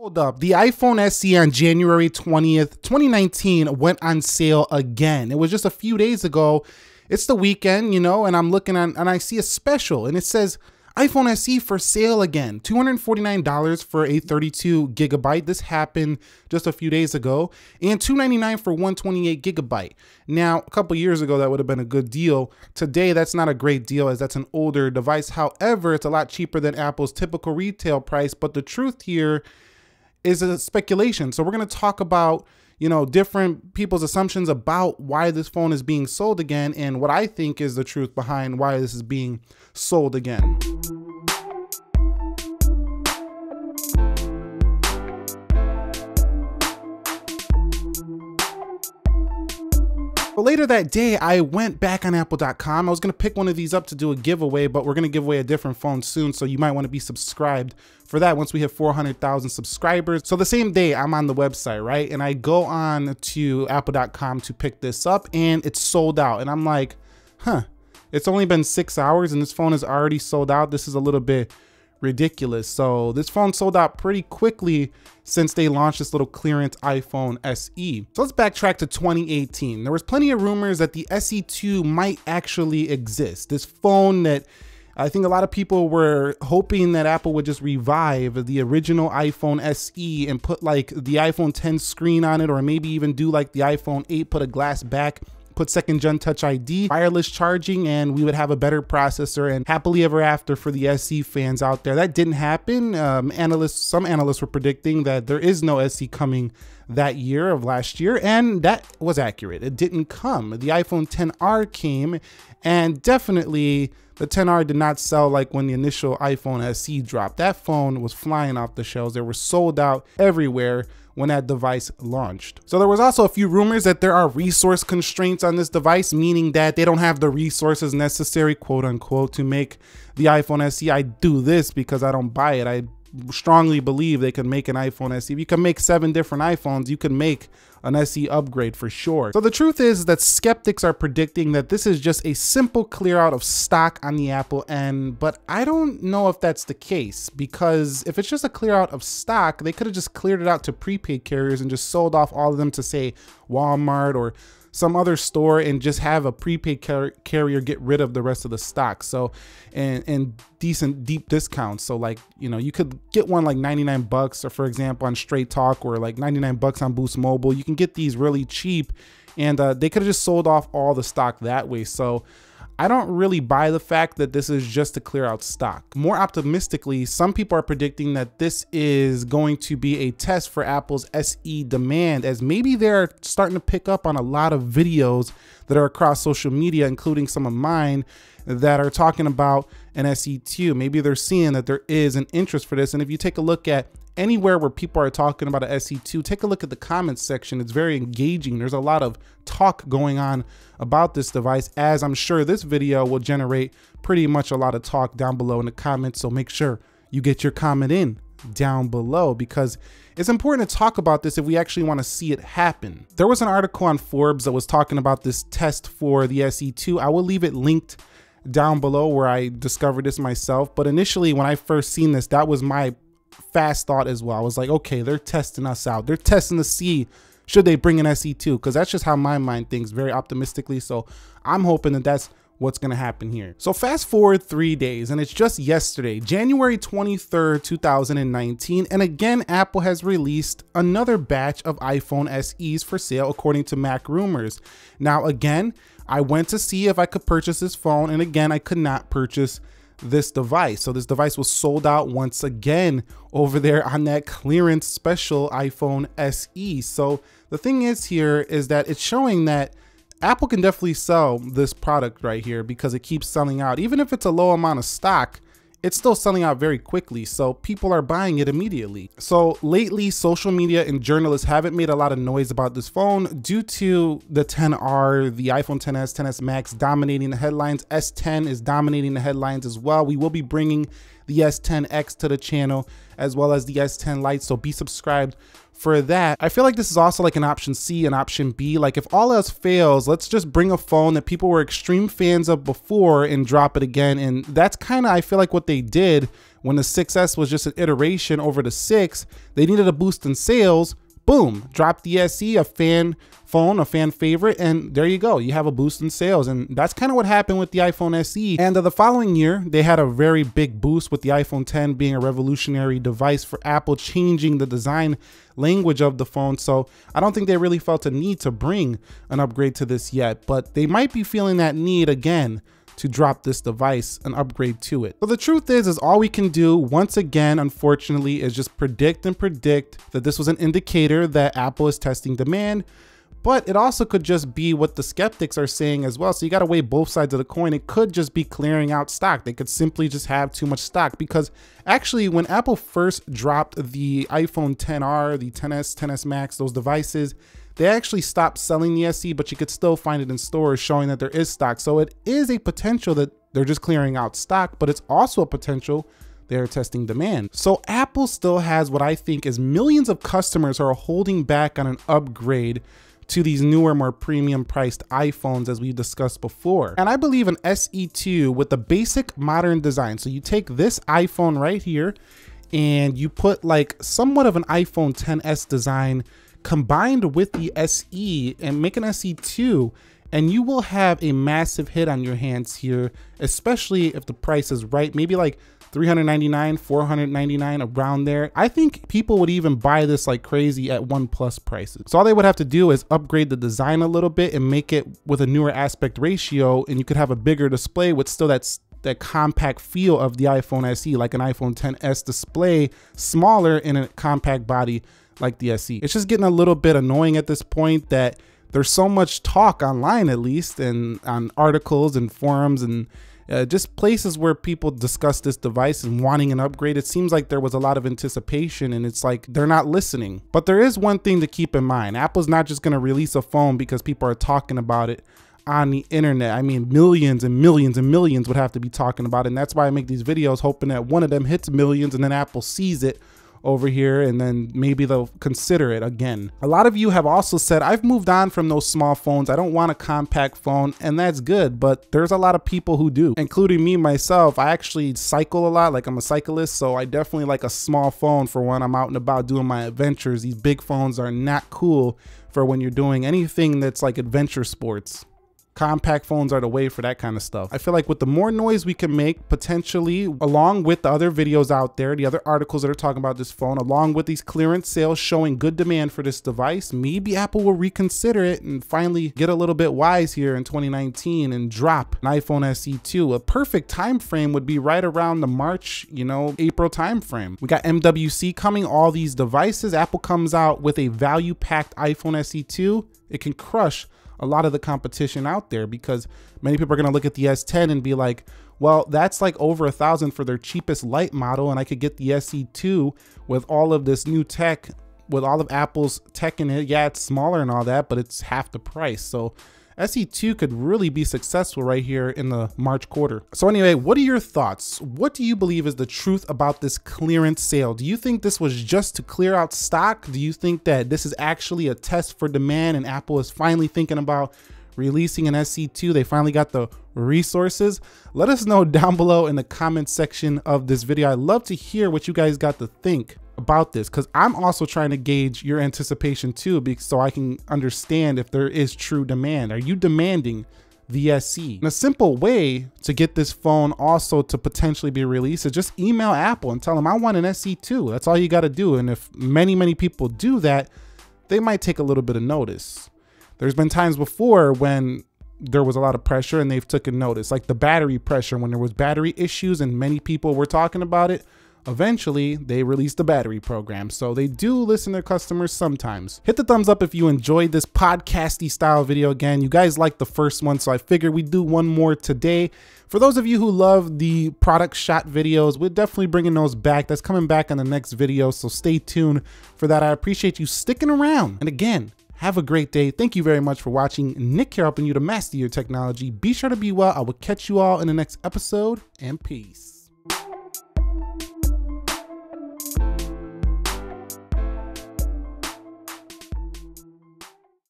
Hold up, the iPhone SE on January 20th, 2019 went on sale again. It was just a few days ago. It's the weekend, you know, and I'm looking on and I see a special and it says iPhone SE for sale again, $249 for a 32 gigabyte. This happened just a few days ago, and $299 for 128 gigabyte. Now, a couple years ago, that would have been a good deal. Today, that's not a great deal as that's an older device. However, it's a lot cheaper than Apple's typical retail price, but the truth here is a speculation. So we're going to talk about, you know, different people's assumptions about why this phone is being sold again and what I think is the truth behind why this is being sold again. But later that day, I went back on Apple.com. I was going to pick one of these up to do a giveaway, but we're going to give away a different phone soon. So you might want to be subscribed for that once we hit 400,000 subscribers. So the same day I'm on the website, right? And I go on to Apple.com to pick this up and it's sold out. And I'm like, huh, it's only been 6 hours and this phone is already sold out. This is a little bit ridiculous. So this phone sold out pretty quickly since they launched this little clearance iPhone SE. So let's backtrack to 2018. There was plenty of rumors that the SE2 might actually exist. This phone that I think a lot of people were hoping that Apple would just revive the original iPhone SE and put like the iPhone 10 screen on it, or maybe even do like the iPhone 8, put a glass back, put second gen Touch ID, wireless charging, and we would have a better processor and happily ever after for the SE fans out there. That didn't happen. Some analysts were predicting that there is no SE coming that year of last year, and that was accurate. It didn't come. The iPhone XR came, and definitely the XR did not sell like when the initial iPhone SE dropped. That phone was flying off the shelves. They were sold out everywhere when that device launched. So there was also a few rumors that there are resource constraints on this device, meaning that they don't have the resources necessary, quote unquote, to make the iPhone SE. I do this because I don't buy it. I strongly believe they can make an iPhone SE. If you can make 7 different iPhones, you can make an SE upgrade for sure. So the truth is that skeptics are predicting that this is just a simple clear out of stock on the Apple end, but I don't know if that's the case, because if it's just a clear out of stock, they could have just cleared it out to prepaid carriers and just sold off all of them to, say, Walmart or some other store and just have a prepaid carrier get rid of the rest of the stock. So, and decent deep discounts. So like, you know, you could get one like 99 bucks, or for example, on Straight Talk, or like 99 bucks on Boost Mobile. You can get these really cheap, and they could have just sold off all the stock that way. So I don't really buy the fact that this is just to clear out stock. More optimistically, some people are predicting that this is going to be a test for Apple's SE demand, as maybe they're starting to pick up on a lot of videos that are across social media, including some of mine, that are talking about an SE2. Maybe they're seeing that there is an interest for this. And if you take a look at anywhere where people are talking about an SE2, take a look at the comments section. It's very engaging. There's a lot of talk going on about this device, as I'm sure this video will generate pretty much a lot of talk down below in the comments. So make sure you get your comment in down below, because it's important to talk about this if we actually want to see it happen. There was an article on Forbes that was talking about this test for the SE2. I will leave it linked down below where I discovered this myself. But initially, when I first seen this, that was my fast thought as well. I was like, okay, they're testing us out. They're testing to see should they bring an SE2, because that's just how my mind thinks, very optimistically. So I'm hoping that that's what's going to happen here. So fast forward 3 days, and it's just yesterday, January 23rd, 2019. And again, Apple has released another batch of iPhone SEs for sale, according to Macrumors. Now, again, I went to see if I could purchase this phone, and again, I could not purchase this device. So this device was sold out once again over there on that clearance special iPhone SE. So the thing is here is that it's showing that Apple can definitely sell this product right here, because it keeps selling out. Even if it's a low amount of stock, it's still selling out very quickly. So people are buying it immediately. So lately, social media and journalists haven't made a lot of noise about this phone due to the XR, the iPhone XS, XS Max dominating the headlines. S10 is dominating the headlines as well. We will be bringing the S10X to the channel, as well as the S10 Lite. So be subscribed for that. I feel like this is also like an option C and option B. Like if all else fails, let's just bring a phone that people were extreme fans of before and drop it again. And that's kind of, I feel like, what they did when the 6S was just an iteration over the 6. They needed a boost in sales. Boom, drop the SE, a fan phone, a fan favorite, and there you go. You have a boost in sales. And that's kind of what happened with the iPhone SE. And the following year, they had a very big boost with the iPhone 10 being a revolutionary device for Apple, changing the design language of the phone. So I don't think they really felt a need to bring an upgrade to this yet, but they might be feeling that need again to drop this device, an upgrade to it. So the truth is all we can do once again, unfortunately, is just predict that this was an indicator that Apple is testing demand, but it also could just be what the skeptics are saying as well. So you got to weigh both sides of the coin. It could just be clearing out stock. They could simply just have too much stock, because actually when Apple first dropped the iPhone XR, the XS, XS Max, those devices, they actually stopped selling the SE, but you could still find it in stores, showing that there is stock. So it is a potential that they're just clearing out stock, but it's also a potential they're testing demand. So Apple still has what I think is millions of customers who are holding back on an upgrade to these newer, more premium priced iPhones, as we discussed before. And I believe an SE2 with the basic modern design. So you take this iPhone right here and you put like somewhat of an iPhone XS design combined with the SE and make an SE2, and you will have a massive hit on your hands here, especially if the price is right. Maybe like $399, $499, around there. I think people would even buy this like crazy at OnePlus prices. So all they would have to do is upgrade the design a little bit and make it with a newer aspect ratio, and you could have a bigger display with still that compact feel of the iPhone SE, like an iPhone XS display, smaller in a compact body like the SE. It's just getting a little bit annoying at this point that there's so much talk online, at least, and on articles and forums and just places where people discuss this device and wanting an upgrade. It seems like there was a lot of anticipation, and it's like they're not listening. But there is one thing to keep in mind. Apple's not just going to release a phone because people are talking about it on the internet. I mean, millions and millions and millions would have to be talking about it. And that's why I make these videos, hoping that one of them hits millions and then Apple sees it over here, and then maybe they'll consider it again. A lot of you have also said, I've moved on from those small phones. I don't want a compact phone, and that's good, but there's a lot of people who do, including me myself. I actually cycle a lot, like I'm a cyclist, so I definitely like a small phone for when I'm out and about doing my adventures. These big phones are not cool for when you're doing anything that's like adventure sports. Compact phones are the way for that kind of stuff. I feel like with the more noise we can make, potentially, along with the other videos out there, the other articles that are talking about this phone, along with these clearance sales showing good demand for this device, maybe Apple will reconsider it and finally get a little bit wise here in 2019 and drop an iPhone SE2. A perfect time frame would be right around the March, April time frame. We got MWC coming, all these devices. Apple comes out with a value-packed iPhone SE2. It can crush a lot of the competition out there, because many people are going to look at the S10 and be like, well, that's like over $1,000 for their cheapest light model, and I could get the SE2 with all of this new tech, with all of Apple's tech in it. Yeah, it's smaller and all that, but it's half the price. So SE2 could really be successful right here in the March quarter. So anyway, what are your thoughts? What do you believe is the truth about this clearance sale? Do you think this was just to clear out stock? Do you think that this is actually a test for demand and Apple is finally thinking about releasing an SE2? They finally got the resources? Let us know down below in the comment section of this video. I'd love to hear what you guys got to think about this, because I'm also trying to gauge your anticipation too, so I can understand if there is true demand. Are you demanding the SE? And a simple way to get this phone also to potentially be released is just email Apple and tell them, I want an SE2. That's all you got to do. And if many people do that, they might take a little bit of notice. There's been times before when there was a lot of pressure and they've taken notice, like the battery pressure, when there was battery issues and many people were talking about it. Eventually, they released the battery program, so they do listen to their customers sometimes. Hit the thumbs up if you enjoyed this podcasty style video. Again, you guys liked the first one, so I figured we'd do one more today. For those of you who love the product shot videos, we're definitely bringing those back. That's coming back in the next video, so stay tuned for that. I appreciate you sticking around. And again, have a great day. Thank you very much for watching. Nick here, helping you to master your technology. Be sure to be well. I will catch you all in the next episode, and peace.